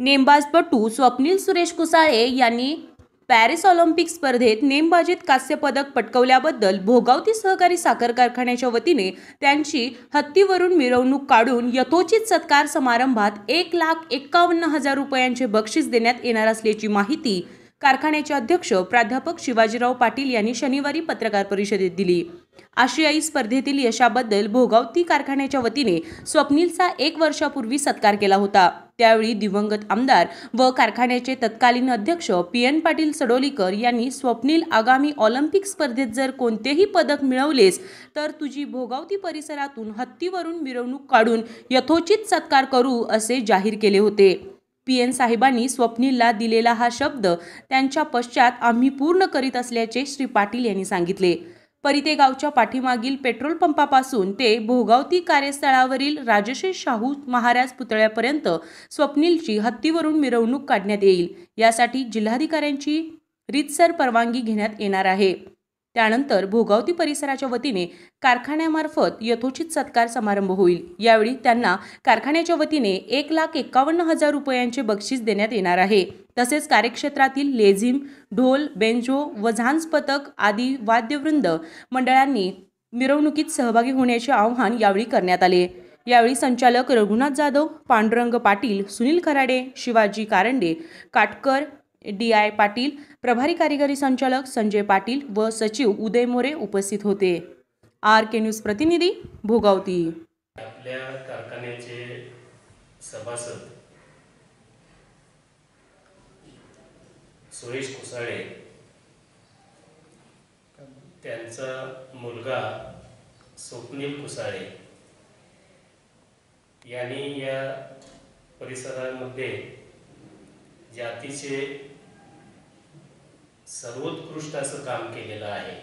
नेमबाजपटू स्वप्नील सुरेश कुसाळे यांनी Paris Olympic स्पर्धेत नेमबाजीत कांस्य पदक पटकावल्याबद्दल भोगावती सहकारी साखर कारखान्याच्या वतीने त्यांची हत्तीवरून मिरवणूक काढून यथोचित सत्कार समारंभात 1,51,000 रुपयांचे बक्षीस देण्यात येणार असल्याची माहिती कारखान्याचे अध्यक्ष प्राध्यापक शिवाजीराव पाटील यांनी शनिवारी पत्रकार परिषदेत दिली। आशियाई स्पर्धेतील यशाबद्दल भोगावती कारखान्याच्या वतीने स्वप्नीलचा 1 वर्षापूर्वी सत्कार केला होता। त्यावेळी दिवंगत आमदार व कारखान्याचे तत्कालीन अध्यक्ष PN पाटील सडोलीकर यांनी स्वप्नील, आगामी ऑलिम्पिक स्पर्धेत जर कोणतेही पदक मिळवलेस तर तुझी भोगावती परिसरातून हत्तीवरून मिरवणूक काढून यथोचित सत्कार करू असे जाहीर केले होते। PN साहेबांनी स्वप्नीलला दिलेला हा शब्द त्यांच्या पश्चात आम्ही पूर्ण करीत असल्याचे श्री पाटील यांनी सांगितले। परिते गावच्या पाठीमागील पेट्रोल पंपापासून ते भोगावती कार्यस्थळावरील राजश्री शाहू महाराज पुतळ्यापर्यंत स्वप्नीलची हत्तीवरून मिरवणूक काढण्यात येईल। यासाठी जिल्हाधिकाऱ्यांची रीतसर परवानगी घेण्यात येणार आहे। त्यानंतर भोगावती परिसराच्या वतीने कारखान्यामार्फत यथोचित सत्कार समारंभ होईल। यावेळी त्यांना कारखान्याच्या वतीने 1,51,000 रुपयांचे बक्षीस देण्यात येणार आहे। तसेच कार्यक्षेत्रातील लेझिम, ढोल, बेंजो व झांज पथक आदी वाद्यवृंद मंडळांनी मिरवणुकीत सहभागी होण्याचे आवाहन यावेळी करण्यात आले। यावेळी संचालक रघुनाथ जाधव, पांडुरंग पाटील, सुनील खराडे, शिवाजी कारंडे, काटकर, DI पाटील, प्रभारी कार्यकारी संचालक संजय पाटील व सचिव उदय मोरे उपस्थित होते। RK न्यूज प्रतिनिधी भोगावती। आपल्या कारखान्याचे सभासद सुरेश कुसाळे, त्यांचा मुलगा स्वप्नील कुसाळे यांनी या परिसरामध्ये जातीचे सर्वोत्कृष्ट असं काम केलेलं आहे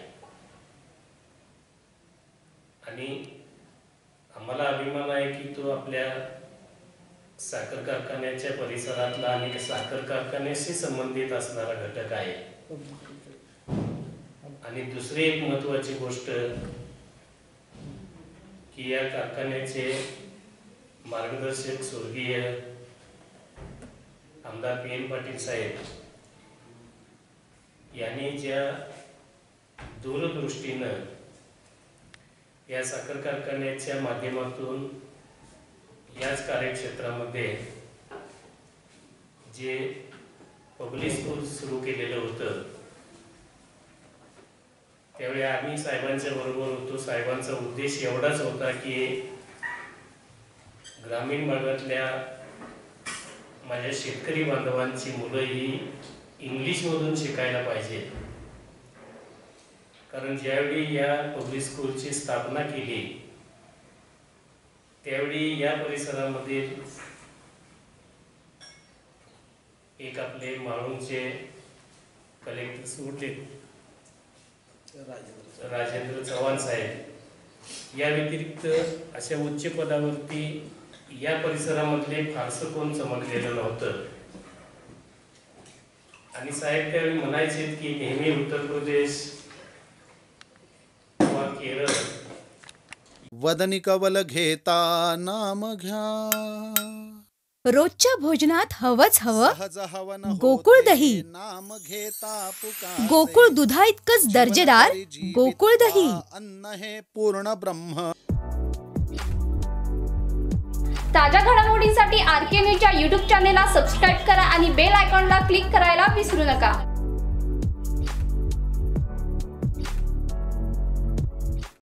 आणि आम्हाला अभिमान आहे की तो आपल्या साखर कारखान्याच्या परिसरातला आणि साखर कारखान्याशी संबंधित असणारा घटक आहे। आणि दुसरी एक महत्त्वाची गोष्ट की या कारखान्याचे मार्गदर्शक स्वर्गीय आमदार PN पाटील साहेब यांनी ज्या दूरदृष्टीनं या साखर कारखान्याच्या माध्यमातून याच कार्यक्षेत्रामध्ये जे पब्लिक स्कूल सुरू केलेलं होतं, त्यावेळी आम्ही साहेबांच्या बरोबर होतो। साहेबांचा उद्देश एवढाच होता की ग्रामीण भागातल्या माझ्या शेतकरी बांधवांची मुलं ही इंग्लिशमधून शिकायला पाहिजे, कारण ज्यावेळी या पब्लिक स्कूलची स्थापना केली त्यावेळी या परिसरामध्ये एक आपले माळुंगचे कलेक्टर सुटले राजेंद्र चव्हाण साहेब, या व्यतिरिक्त अशा उच्च पदावरती या परिसरामधले फारसं कोण समजलेलं नव्हतं। आणि साहेब त्यावेळी म्हणायचे की नेहमी उत्तर प्रदेश किंवा केरळ वदनी कवल घेता नाम घ्या, रोजच्या भोजनात हवंच हवं गोकुळ दही, नाम घेता पुकार, गोकुळ दुधा इतकंच दर्जेदार गोकुळ दही। अन्न हे पूर्ण ब्रह्म। ताज्या घडामोडींसाठी RK न्यूजच्या YouTube चॅनेलला सबस्क्राईब करा आणि बेल आयकॉनला क्लिक करायला विसरू नका।